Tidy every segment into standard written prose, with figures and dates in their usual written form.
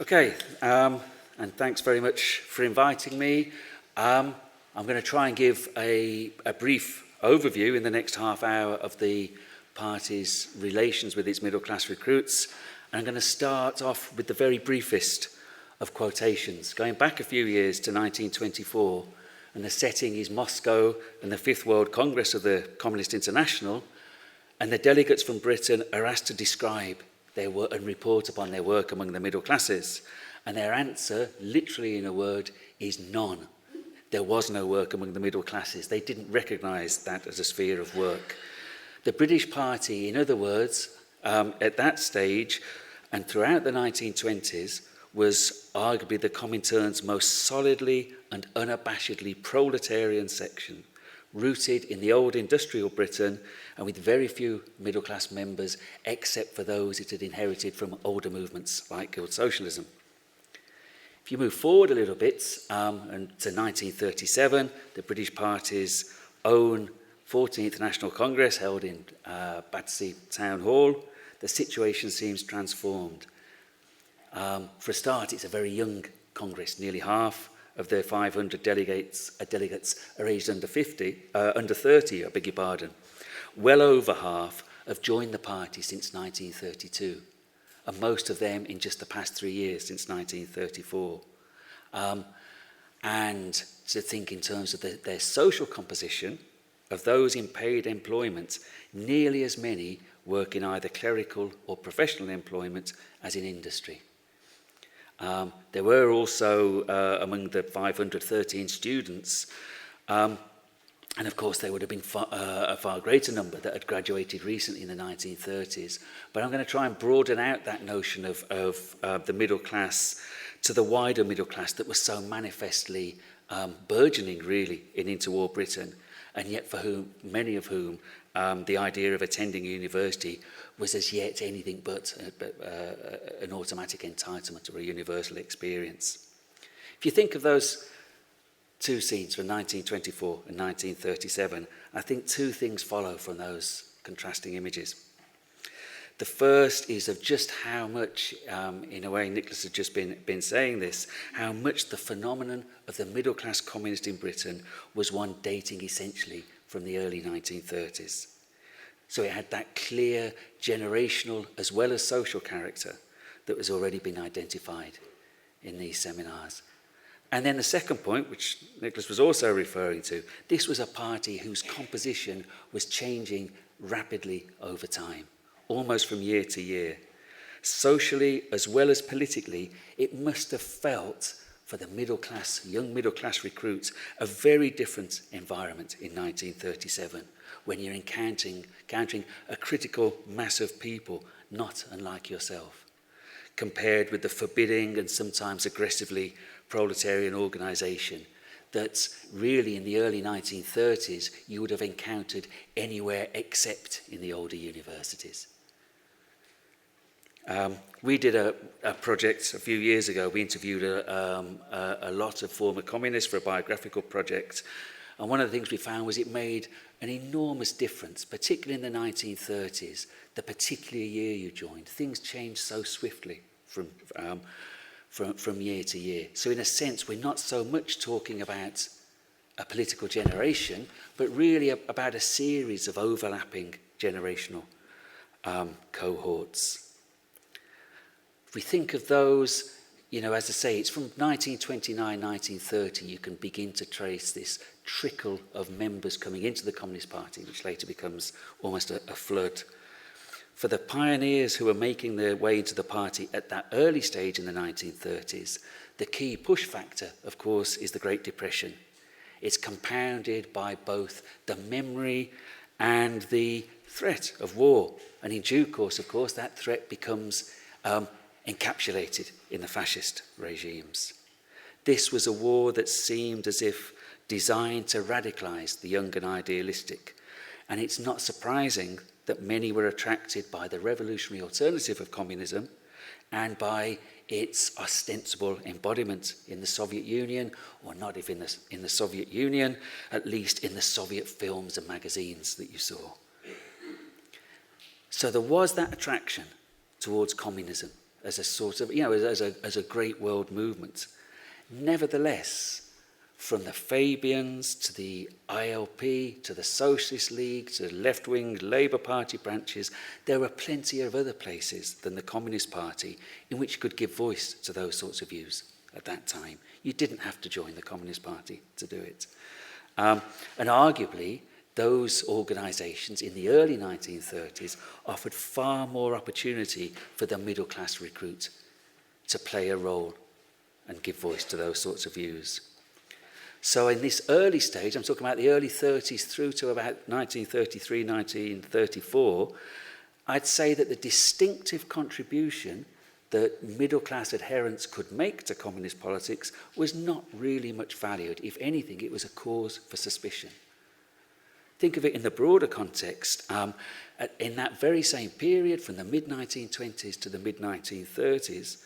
Okay, and thanks very much for inviting me. I'm going to try and give a brief overview in the next half hour of the party's relations with its middle-class recruits. And I'm going to start off with the very briefest of quotations, going back a few years to 1924, and the setting is Moscow and the Fifth World Congress of the Communist International, and the delegates from Britain are asked to describe their work and report upon their work among the middle classes. And their answer, literally in a word, is none. There was no work among the middle classes. They didn't recognise that as a sphere of work. The British Party, in other words, at that stage and throughout the 1920s, was arguably the Comintern's most solidly and unabashedly proletarian section, rooted in the old industrial Britain and with very few middle-class members except for those it had inherited from older movements like Guild Socialism. If you move forward a little bit and to 1937, the British Party's own 14th National Congress held in Battersea Town Hall, the situation seems transformed. For a start, it's a very young Congress. Nearly half of the 500 delegates are aged under 30, I beg your pardon. Well over half have joined the party since 1932, and most of them in just the past 3 years, since 1934. And to think in terms of their social composition, of those in paid employment, nearly as many work in either clerical or professional employment as in industry. There were also, among the 513 students, and of course there would have been a far greater number that had graduated recently in the 1930s. But I'm going to try and broaden out that notion of the middle class to the wider middle class that was so manifestly burgeoning really in interwar Britain, and yet for whom, many of whom, the idea of attending university was as yet anything but an automatic entitlement or a universal experience. If you think of those two scenes from 1924 and 1937, I think two things follow from those contrasting images. The first is of just how much, in a way Nicholas has just been saying this, how much the phenomenon of the middle-class communist in Britain was one dating essentially from the early 1930s. So it had that clear generational as well as social character that has already been identified in these seminars. And then the second point, which Nicholas was also referring to, this was a party whose composition was changing rapidly over time, almost from year to year. Socially as well as politically, it must have felt for the middle class, young middle class recruits, a very different environment in 1937, when you're encountering a critical mass of people not unlike yourself, compared with the forbidding and sometimes aggressively proletarian organisation that really in the early 1930s you would have encountered anywhere except in the older universities. We did a project a few years ago. We interviewed a lot of former communists for a biographical project. And one of the things we found was it made an enormous difference, particularly in the 1930s, the particular year you joined. Things changed so swiftly from year to year. So in a sense, we're not so much talking about a political generation, but really about a series of overlapping generational cohorts. If we think of those, as I say, it's from 1929, 1930, you can begin to trace this trickle of members coming into the Communist Party, which later becomes almost a flood. For the pioneers who were making their way into the party at that early stage in the 1930s, the key push factor, of course, is the Great Depression. It's compounded by both the memory and the threat of war. And in due course, of course, that threat becomes encapsulated in the fascist regimes. This was a war that seemed as if designed to radicalize the young and idealistic. And it's not surprising that many were attracted by the revolutionary alternative of communism and by its ostensible embodiment in the Soviet Union, or not even in the Soviet Union, at least in the Soviet films and magazines that you saw. So there was that attraction towards communism as a sort of, as a great world movement. Nevertheless, from the Fabians to the ILP to the Socialist League to the left-wing Labour Party branches, there were plenty of other places than the Communist Party in which you could give voice to those sorts of views at that time. You didn't have to join the Communist Party to do it. And arguably, those organisations in the early 1930s offered far more opportunity for the middle-class recruit to play a role and give voice to those sorts of views. So in this early stage, I'm talking about the early 30s through to about 1933, 1934, I'd say that the distinctive contribution that middle-class adherents could make to communist politics was not really much valued. If anything, it was a cause for suspicion. Think of it in the broader context. In that very same period, from the mid-1920s to the mid-1930s,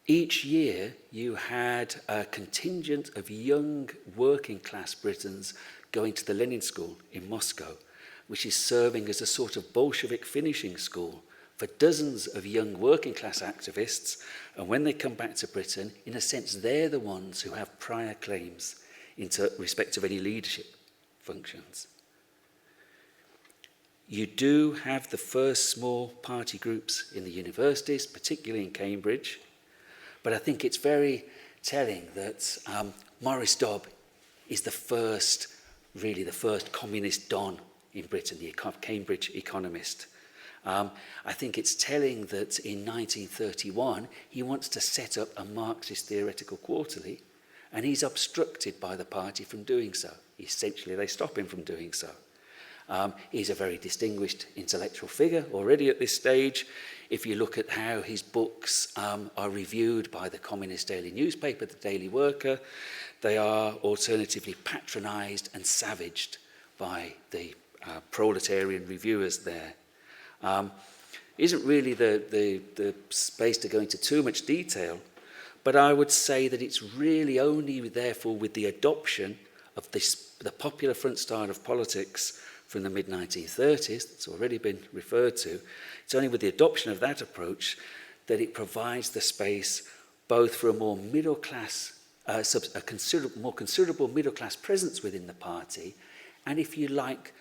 each year you had a contingent of young working-class Britons going to the Lenin School in Moscow, which is serving as a sort of Bolshevik finishing school for dozens of young working-class activists. And when they come back to Britain, in a sense, they're the ones who have prior claims in respect of any leadership functions. You do have the first small party groups in the universities, particularly in Cambridge, but I think it's very telling that Maurice Dobb is the first communist don in Britain, the Cambridge economist. I think it's telling that in 1931 he wants to set up a Marxist theoretical quarterly, and he's obstructed by the party from doing so. Essentially, they stop him from doing so. He's a very distinguished intellectual figure already at this stage. If you look at how his books are reviewed by the communist daily newspaper, the Daily Worker, they are alternatively patronised and savaged by the proletarian reviewers there. Isn't really the space to go into too much detail, but I would say that it's really only, therefore, with the adoption of the Popular Front style of politics from the mid-1930s, that's already been referred to, it's only with the adoption of that approach that it provides the space both for a more middle-class, more considerable middle-class presence within the party, and, if you like,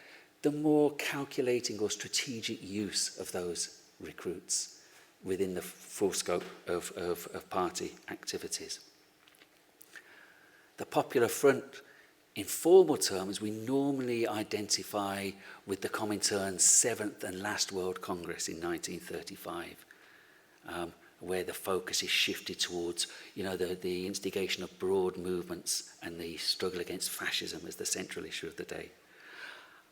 the more calculating or strategic use of those recruits within the full scope of party activities. The Popular Front, in formal terms, we normally identify with the Comintern's 7th and last World Congress in 1935, where the focus is shifted towards, the instigation of broad movements and the struggle against fascism as the central issue of the day.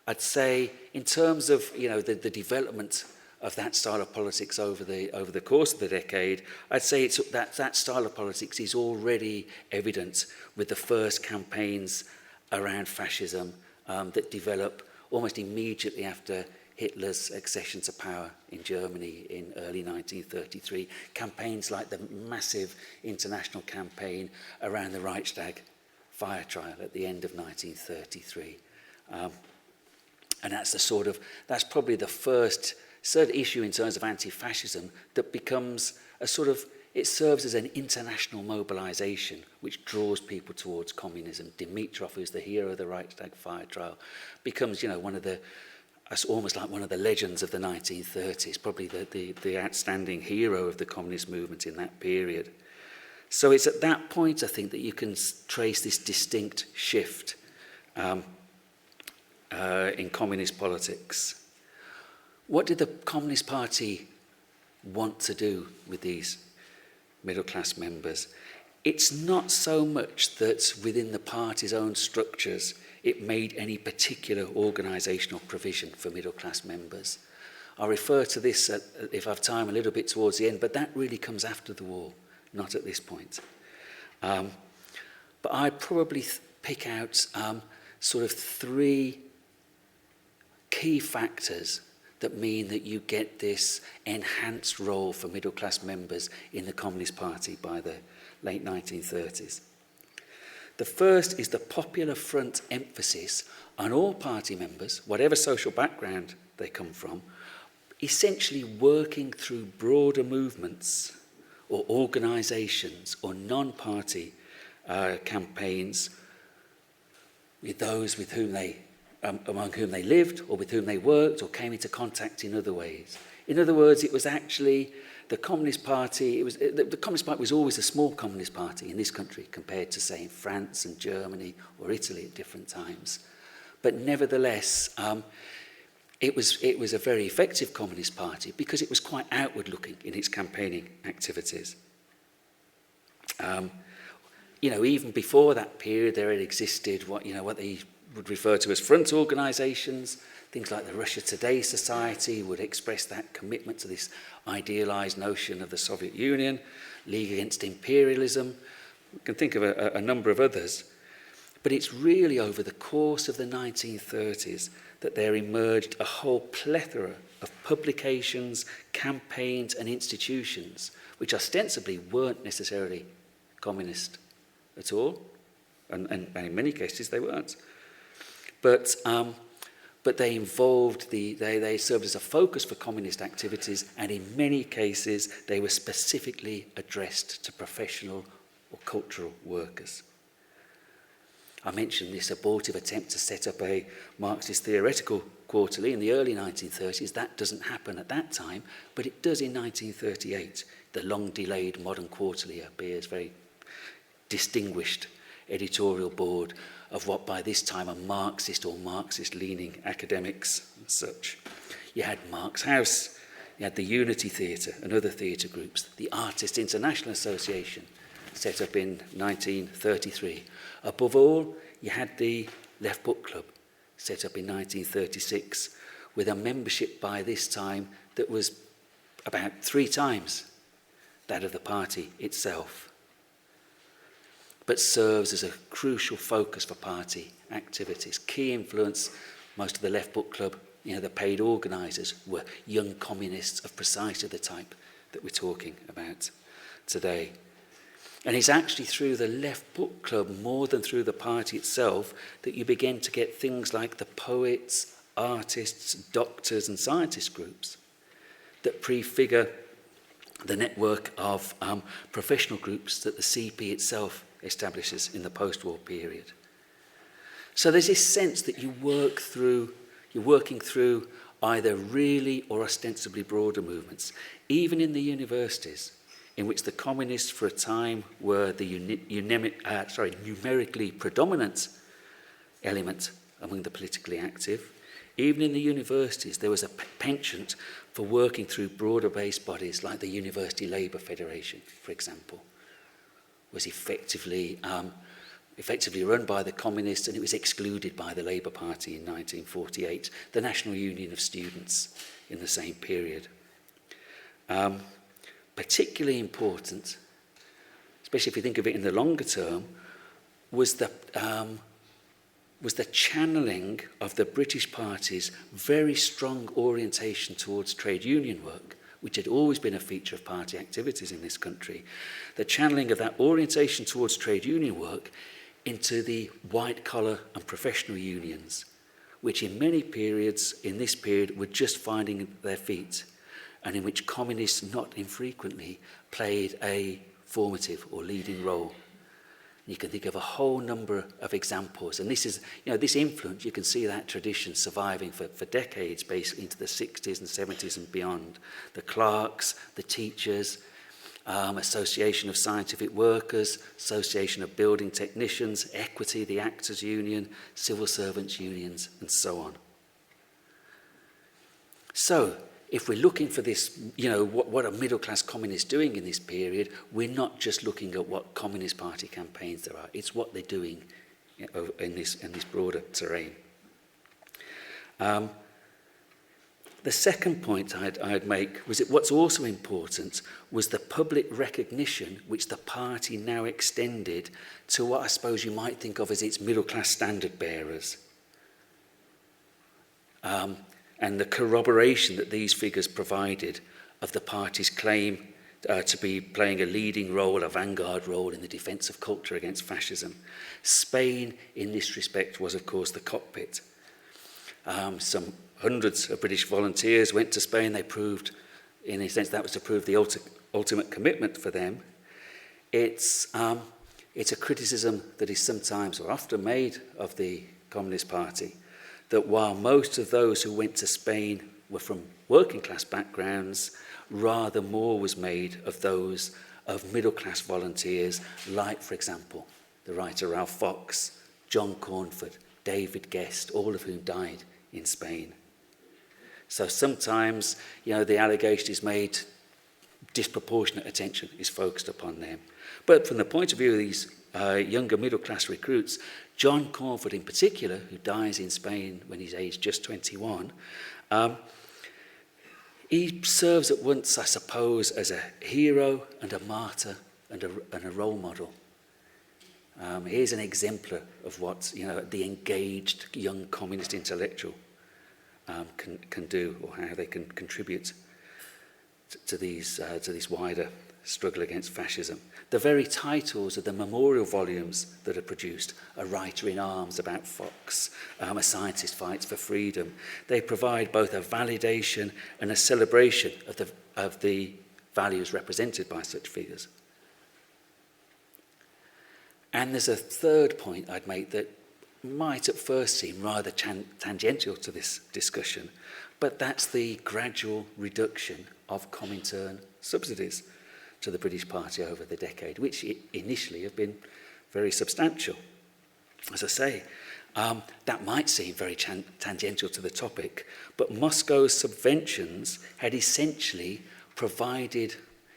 I'd say, in terms of the development of that style of politics over the course of the decade, I'd say that style of politics is already evident with the first campaigns around fascism that develop almost immediately after Hitler's accession to power in Germany in early 1933. Campaigns like the massive international campaign around the Reichstag fire trial at the end of 1933. And that's probably the first issue in terms of anti-fascism that becomes it serves as an international mobilization which draws people towards communism. Dimitrov, who's the hero of the Reichstag fire trial, becomes, almost like one of the legends of the 1930s, probably the outstanding hero of the communist movement in that period. So it's at that point, I think, that you can trace this distinct shift in communist politics. What did the Communist Party want to do with these middle-class members? It's not so much that within the party's own structures it made any particular organisational provision for middle-class members. I'll refer to this, if I have time, a little bit towards the end, but that really comes after the war, not at this point. But I'd probably pick out three key factors that mean that you get this enhanced role for middle-class members in the Communist Party by the late 1930s. The first is the Popular Front emphasis on all party members, whatever social background they come from, essentially working through broader movements or organisations or non-party campaigns with those with whom they, among whom they lived or with whom they worked or came into contact in other ways. In other words, it was actually the Communist Party. The Communist Party was always a small Communist Party in this country compared to, say, in France and Germany or Italy at different times. But nevertheless, it was a very effective Communist Party because it was quite outward-looking in its campaigning activities. Even before that period, there had existed what they would refer to as front organisations. Things like the Russia Today Society would express that commitment to this idealised notion of the Soviet Union, League Against Imperialism. We can think of a number of others. But it's really over the course of the 1930s that there emerged a whole plethora of publications, campaigns and institutions which ostensibly weren't necessarily communist at all, and in many cases they weren't. But they involved, they served as a focus for communist activities, and in many cases they were specifically addressed to professional or cultural workers. I mentioned this abortive attempt to set up a Marxist theoretical quarterly in the early 1930s. That doesn't happen at that time, but it does in 1938. The long-delayed Modern Quarterly appears, very distinguished editorial board of what by this time are Marxist or Marxist-leaning academics and such. You had Marx House, you had the Unity Theatre and other theatre groups, the Artists International Association, set up in 1933. Above all, you had the Left Book Club, set up in 1936, with a membership by this time that was about 3 times that of the party itself, but serves as a crucial focus for party activities. Key influence, most of the Left Book Club, the paid organisers were young communists of precisely the type that we're talking about today. And it's actually through the Left Book Club, more than through the party itself, that you begin to get things like the poets, artists, doctors and scientist groups that prefigure the network of professional groups that the CP itself establishes in the post-war period. So there's this sense that you're working through either really or ostensibly broader movements, even in the universities, in which the communists for a time were the numerically predominant element among the politically active. Even in the universities, there was a penchant for working through broader-based bodies like the University Labour Federation, for example, was effectively run by the communists, and it was excluded by the Labour Party in 1948, the National Union of Students in the same period. Particularly important, especially if you think of it in the longer term, was the channeling of the British Party's very strong orientation towards trade union work, which had always been a feature of party activities in this country. The channeling of that orientation towards trade union work into the white-collar and professional unions, which in many periods in this period were just finding their feet, and in which communists not infrequently played a formative or leading role. You can think of a whole number of examples, and this is, this influence, you can see that tradition surviving for decades, basically into the 60s and 70s and beyond. The clerks, the teachers, Association of Scientific Workers, Association of Building Technicians, Equity, the Actors Union, Civil Servants Unions, and so on. So, if we're looking for this, what are middle-class communists doing in this period, we're not just looking at what Communist Party campaigns there are. It's what they're doing in this broader terrain. The second point I'd make was that what's also important was the public recognition which the party now extended to what I suppose you might think of as its middle-class standard bearers. And the corroboration that these figures provided of the party's claim to be playing a leading role, a vanguard role in the defence of culture against fascism. Spain, in this respect, was, of course, the cockpit. Some hundreds of British volunteers went to Spain. They proved, in a sense, that was to prove the ultimate commitment for them. It's a criticism that is sometimes or often made of the Communist Party, that while most of those who went to Spain were from working class backgrounds, rather more was made of those of middle class volunteers, like, for example, the writer Ralph Fox, John Cornford, David Guest, all of whom died in Spain. So sometimes, the allegation is made, disproportionate attention is focused upon them. But from the point of view of these younger middle-class recruits, John Cornford in particular, who dies in Spain when he's aged just 21, he serves at once, I suppose, as a hero and a martyr and a role model. Here's an exemplar of what the engaged young communist intellectual can do, or how they can contribute to these wider struggle against fascism. The very titles of the memorial volumes that are produced, A Writer in Arms about Fox, A Scientist Fights for Freedom, they provide both a validation and a celebration of the values represented by such figures. And there's a third point I'd make that might at first seem rather tangential to this discussion, but that's the gradual reduction of Comintern subsidies to the British Party over the decade, which initially have been very substantial. As I say, that might seem very tangential to the topic, but Moscow's subventions had essentially provided,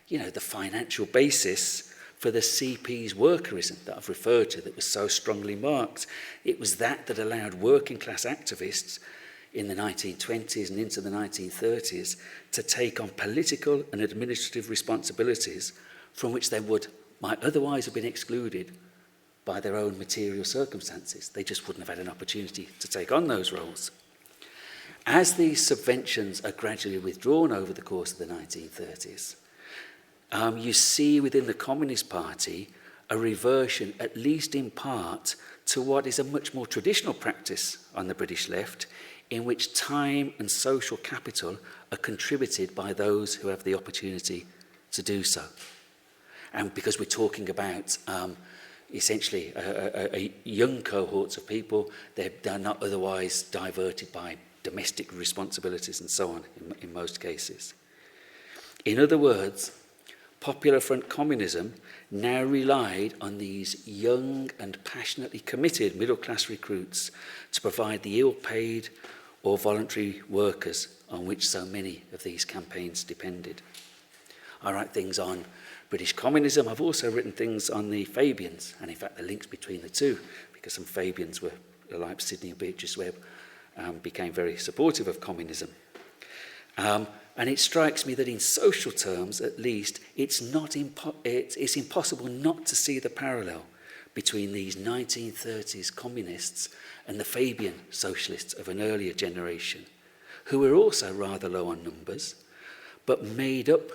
the financial basis for the CP's workerism that I've referred to, that was so strongly marked. It was that allowed working class activists in the 1920s and into the 1930s to take on political and administrative responsibilities from which they might otherwise have been excluded by their own material circumstances. They just wouldn't have had an opportunity to take on those roles. As these subventions are gradually withdrawn over the course of the 1930s, you see within the Communist Party a reversion, at least in part, to what is a much more traditional practice on the British left, in which time and social capital are contributed by those who have the opportunity to do so. And because we're talking about essentially a young cohorts of people, they're not otherwise diverted by domestic responsibilities and so on in most cases. In other words, Popular Front communism now relied on these young and passionately committed middle-class recruits to provide the ill-paid or voluntary workers on which so many of these campaigns depended. I write things on British communism. I've also written things on the Fabians, and in fact the links between the two, because some Fabians were, like Sidney and Beatrice Webb, became very supportive of communism. And it strikes me that in social terms, at least, it's impossible not to see the parallel between these 1930s communists and the Fabian socialists of an earlier generation, who were also rather low on numbers, but made up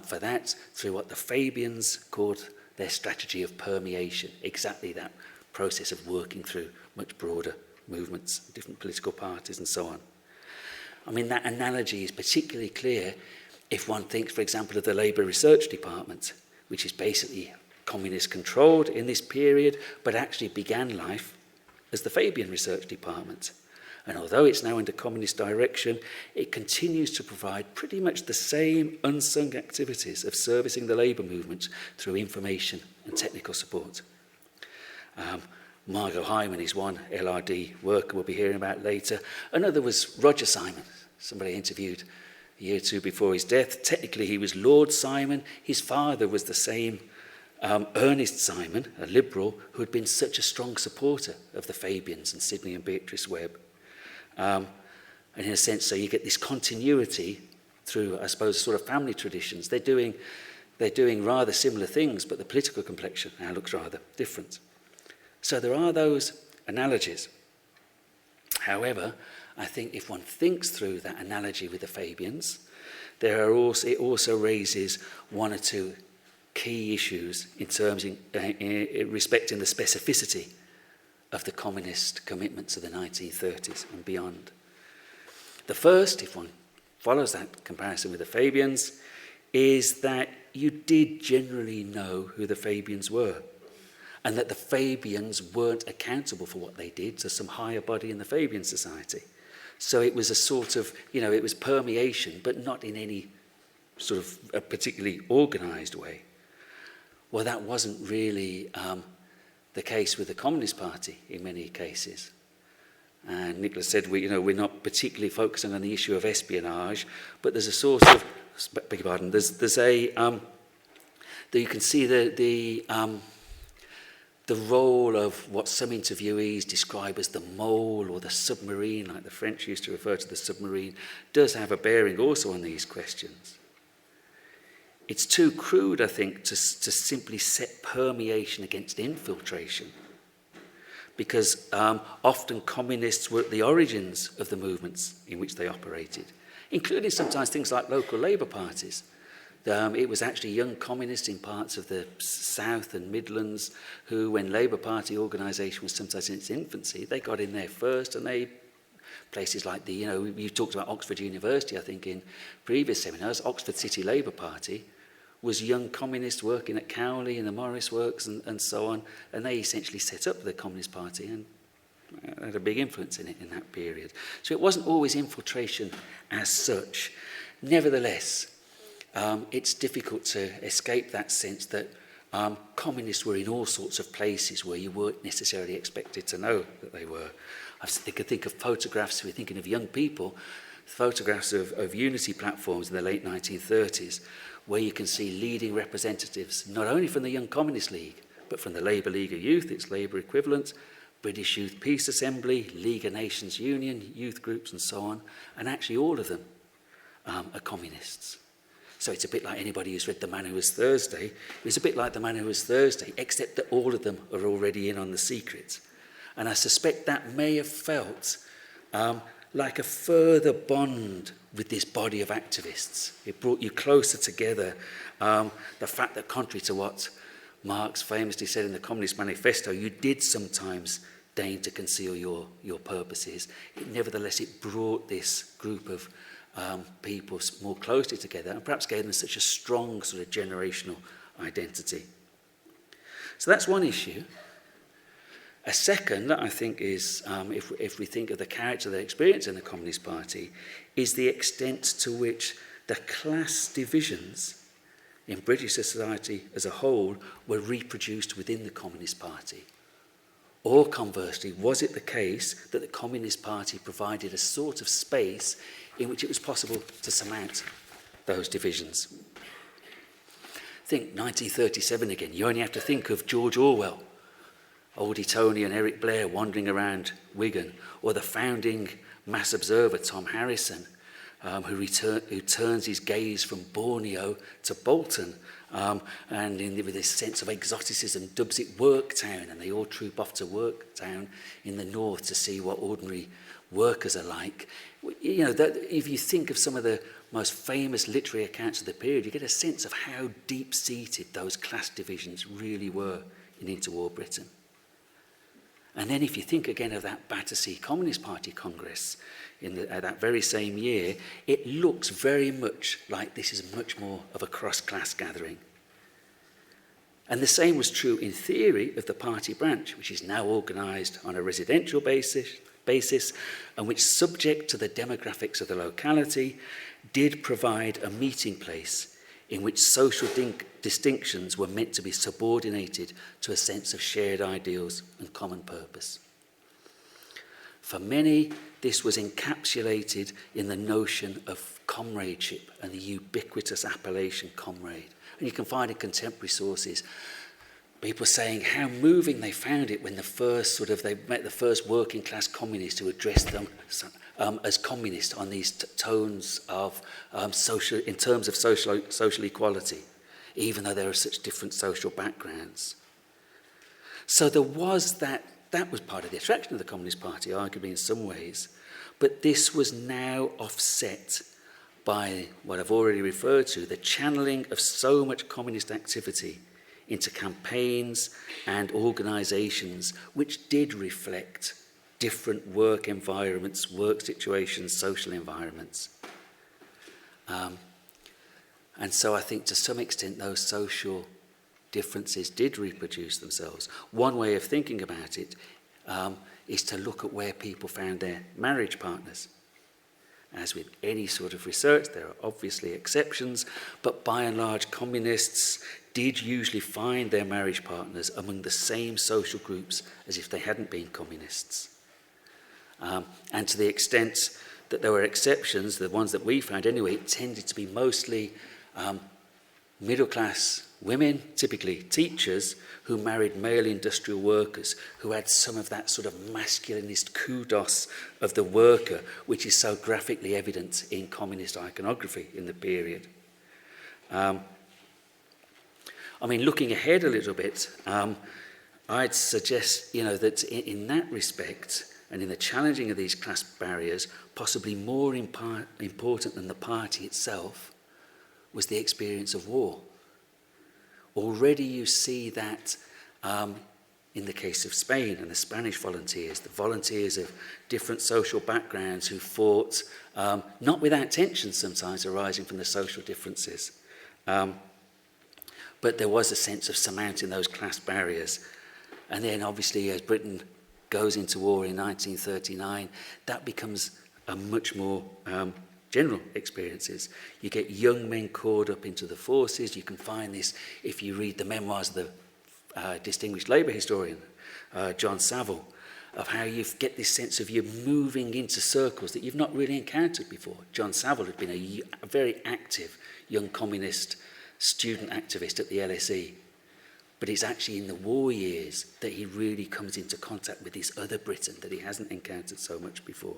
for that through what the Fabians called their strategy of permeation, exactly that process of working through much broader movements, different political parties and so on. I mean, that analogy is particularly clear if one thinks, for example, of the Labour Research Department, which is basically communist-controlled in this period, but actually began life as the Fabian Research Department. And although it's now under communist direction, it continues to provide pretty much the same unsung activities of servicing the labour movement through information and technical support. Margot Hyman is one LRD worker we'll be hearing about later. Another was Roger Simon, somebody I interviewed a year or two before his death. Technically, he was Lord Simon. His father was the same Ernest Simon, a Liberal, who had been such a strong supporter of the Fabians and Sidney and Beatrice Webb. And in a sense, so you get this continuity through, I suppose, sort of family traditions. They're doing rather similar things, but the political complexion now looks rather different. So there are those analogies. However, I think if one thinks through that analogy with the Fabians, it also raises one or two key issues in terms in respecting the specificity of the communist commitments of the 1930s and beyond. The first, if one follows that comparison with the Fabians, is that you did generally know who the Fabians were, and that the Fabians weren't accountable for what they did to some higher body in the Fabian society. So it was a sort of, it was permeation, but not in any sort of a particularly organised way. Well, that wasn't really the case with the Communist Party in many cases. And Nicholas said, we're not particularly focusing on the issue of espionage, but there's a sort of, beg your pardon, there's a, that you can see the role of what some interviewees describe as the mole or the submarine, like the French used to refer to the submarine, does have a bearing also on these questions. It's too crude, I think, to simply set permeation against infiltration, because often communists were at the origins of the movements in which they operated, including sometimes things like local labour parties. It was actually young communists in parts of the South and Midlands who, when Labour Party organisation was sometimes in its infancy, they got in there first, and places like you talked about Oxford University, I think, in previous seminars. Oxford City Labour Party was young communists working at Cowley and the Morris Works and so on, and they essentially set up the Communist Party and had a big influence in it in that period. So it wasn't always infiltration as such. Nevertheless, it's difficult to escape that sense that communists were in all sorts of places where you weren't necessarily expected to know that they were. I think of photographs, we're thinking of young people, photographs of unity platforms in the late 1930s, where you can see leading representatives, not only from the Young Communist League, but from the Labour League of Youth, its Labour equivalent, British Youth Peace Assembly, League of Nations Union, youth groups and so on, and actually all of them are communists. So it's a bit like anybody who's read The Man Who Was Thursday. It's a bit like The Man Who Was Thursday, except that all of them are already in on the secret. And I suspect that may have felt like a further bond with this body of activists. It brought you closer together. The fact that, contrary to what Marx famously said in the Communist Manifesto, you did sometimes deign to conceal your purposes. Nevertheless, it brought this group of people more closely together, and perhaps gave them such a strong sort of generational identity. So that's one issue. A second that I think is, if we think of the character of the experience in the Communist Party, is the extent to which the class divisions in British society as a whole were reproduced within the Communist Party. Or conversely, was it the case that the Communist Party provided a sort of space in which it was possible to surmount those divisions? Think 1937 again. You only have to think of George Orwell, Oldie Tony and Eric Blair wandering around Wigan, or the founding mass observer Tom Harrison, who turns his gaze from Borneo to Bolton, and with this sense of exoticism dubs it Worktown, and they all troop off to Worktown in the north to see what ordinary workers are like. That if you think of some of the most famous literary accounts of the period, you get a sense of how deep-seated those class divisions really were in interwar Britain. And then if you think again of that Battersea Communist Party Congress in that very same year, it looks very much like this is much more of a cross-class gathering. And the same was true in theory of the party branch, which is now organised on a residential basis and which, subject to the demographics of the locality, did provide a meeting place in which social distinctions were meant to be subordinated to a sense of shared ideals and common purpose. For many, this was encapsulated in the notion of comradeship and the ubiquitous appellation comrade. And you can find in contemporary sources people saying how moving they found it when they met the first working class communists who addressed them as communists on these tones of in terms of social equality, even though there are such different social backgrounds. So there was that was part of the attraction of the Communist Party, arguably in some ways, but this was now offset by what I've already referred to, the channeling of so much communist activity into campaigns and organisations which did reflect different work environments, work situations, social environments. And so I think to some extent those social differences did reproduce themselves. One way of thinking about it is to look at where people found their marriage partners. As with any sort of research, there are obviously exceptions, but by and large, communists did usually find their marriage partners among the same social groups as if they hadn't been communists. And to the extent that there were exceptions, the ones that we found anyway, it tended to be mostly middle-class women, typically teachers, who married male industrial workers, who had some of that sort of masculinist kudos of the worker, which is so graphically evident in communist iconography in the period. Looking ahead a little bit, I'd suggest, that in that respect, and in the challenging of these class barriers, possibly more important than the party itself was the experience of war. Already you see that in the case of Spain and the Spanish volunteers, the volunteers of different social backgrounds who fought, not without tension sometimes arising from the social differences. But there was a sense of surmounting those class barriers. And then obviously as Britain goes into war in 1939, that becomes a much more general experiences. You get young men called up into the forces. You can find this if you read the memoirs of the distinguished Labour historian, John Saville, of how you get this sense of you're moving into circles that you've not really encountered before. John Saville had been a very active young communist student activist at the LSE, but it's actually in the war years that he really comes into contact with this other Britain that he hasn't encountered so much before.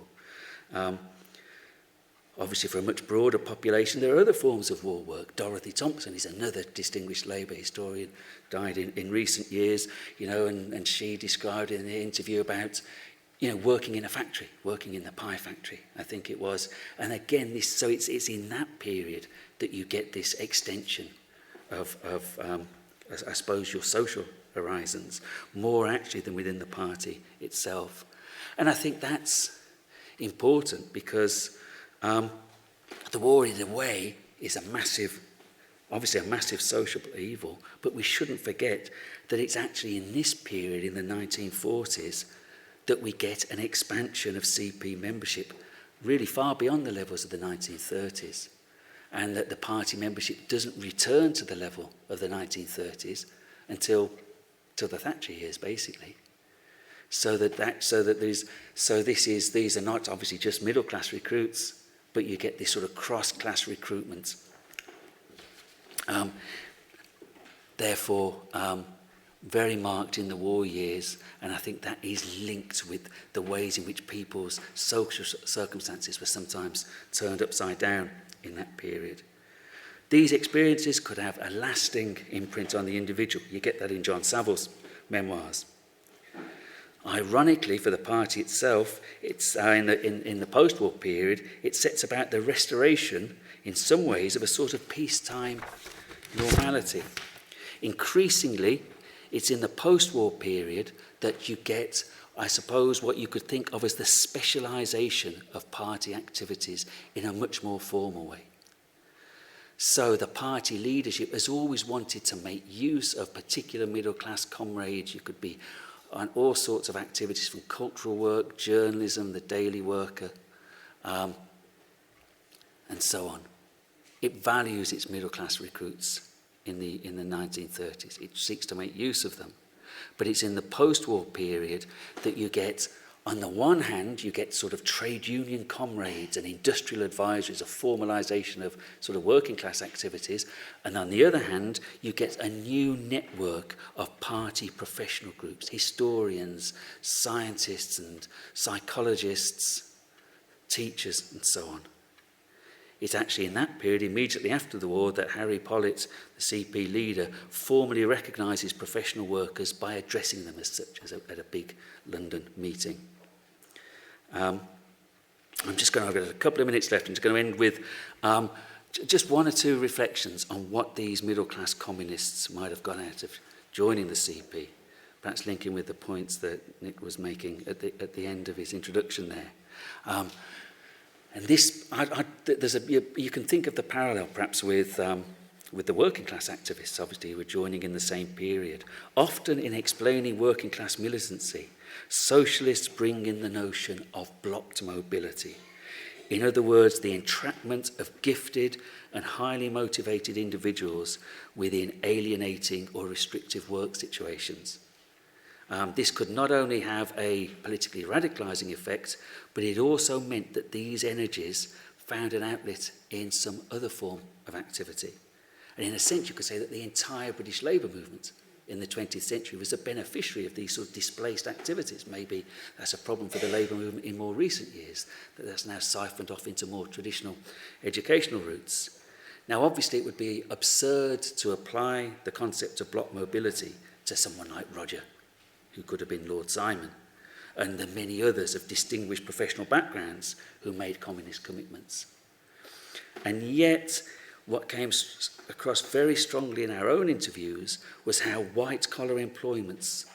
Obviously, for a much broader population, there are other forms of war work. Dorothy Thompson is another distinguished Labour historian, died in recent years, and she described in the interview about, working in a factory, working in the pie factory, I think it was. And again, it's in that period that you get this extension of I suppose, your social horizons, more actually than within the party itself. And I think that's important because the war, in a way, is obviously a massive social evil, but we shouldn't forget that it's actually in this period, in the 1940s, that we get an expansion of CP membership really far beyond the levels of the 1930s, and that the party membership doesn't return to the level of the 1930s until the Thatcher years, basically. These are not obviously just middle class recruits, but you get this sort of cross-class recruitment. Therefore, very marked in the war years, and I think that is linked with the ways in which people's social circumstances were sometimes turned upside down in that period. These experiences could have a lasting imprint on the individual. You get that in John Saville's memoirs. Ironically, for the party itself, it's in the post-war period, it sets about the restoration, in some ways, of a sort of peacetime normality. Increasingly, it's in the post-war period that you get, I suppose, what you could think of as the specialisation of party activities in a much more formal way. So the party leadership has always wanted to make use of particular middle-class comrades. You could be on all sorts of activities, from cultural work, journalism, the Daily Worker, and so on. It values its middle-class recruits in the 1930s. It seeks to make use of them. But it's in the post-war period that you get, on the one hand, you get sort of trade union comrades and industrial advisors, a formalisation of sort of working class activities. And on the other hand, you get a new network of party professional groups, historians, scientists and psychologists, teachers and so on. It's actually in that period, immediately after the war, that Harry Pollitt, the CP leader, formally recognises professional workers by addressing them as such at a big London meeting. I've got a couple of minutes left. I'm just going to end with just one or two reflections on what these middle-class communists might have got out of joining the CP, perhaps linking with the points that Nick was making at the end of his introduction there. And this, you can think of the parallel perhaps with the working class activists, obviously, who were joining in the same period. Often in explaining working class militancy, socialists bring in the notion of blocked mobility. In other words, the entrapment of gifted and highly motivated individuals within alienating or restrictive work situations. This could not only have a politically radicalising effect, but it also meant that these energies found an outlet in some other form of activity. And in a sense, you could say that the entire British labour movement in the 20th century was a beneficiary of these sort of displaced activities. Maybe that's a problem for the labour movement in more recent years, that that's now siphoned off into more traditional educational routes. Now, obviously, it would be absurd to apply the concept of block mobility to someone like Roger, who could have been Lord Simon, and the many others of distinguished professional backgrounds who made communist commitments. And yet, what came across very strongly in our own interviews was how white-collar employments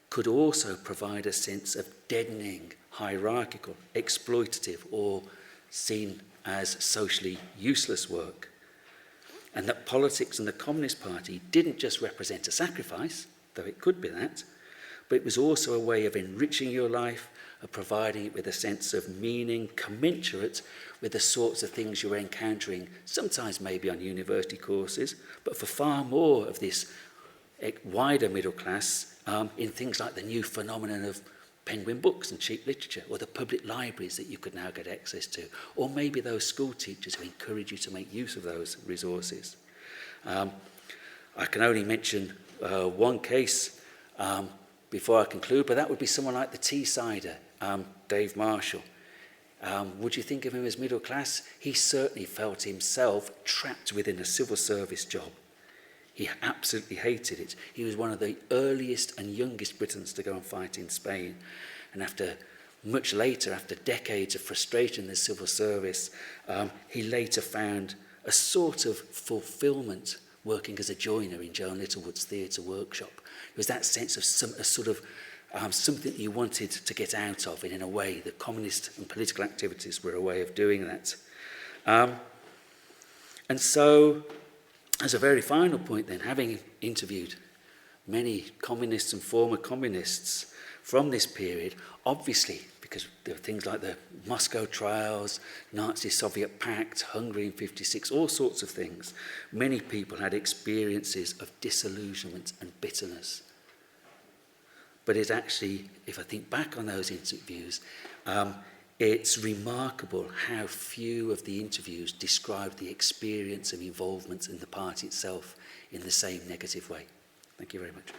could also provide a sense of deadening, hierarchical, exploitative, or seen as socially useless work. And that politics and the Communist Party didn't just represent a sacrifice, though it could be that, but it was also a way of enriching your life, of providing it with a sense of meaning commensurate with the sorts of things you were encountering, sometimes maybe on university courses, but for far more of this wider middle class, in things like the new phenomenon of Penguin books and cheap literature, or the public libraries that you could now get access to, or maybe those school teachers who encourage you to make use of those resources. I can only mention one case before I conclude, but that would be someone like the Teessider, Dave Marshall. Would you think of him as middle class? He certainly felt himself trapped within a civil service job. He absolutely hated it. He was one of the earliest and youngest Britons to go and fight in Spain. And much later, after decades of frustration in the civil service, he later found a sort of fulfilment working as a joiner in Joan Littlewood's theatre workshop. It was that sense of something you wanted to get out of, and in a way, the communist and political activities were a way of doing that. And so, as a very final point then, having interviewed many communists and former communists from this period, obviously, because there were things like the Moscow trials, Nazi-Soviet pact, Hungary in 56, all sorts of things, many people had experiences of disillusionment and bitterness. But it's actually, if I think back on those interviews, it's remarkable how few of the interviews described the experience of involvement in the party itself in the same negative way. Thank you very much.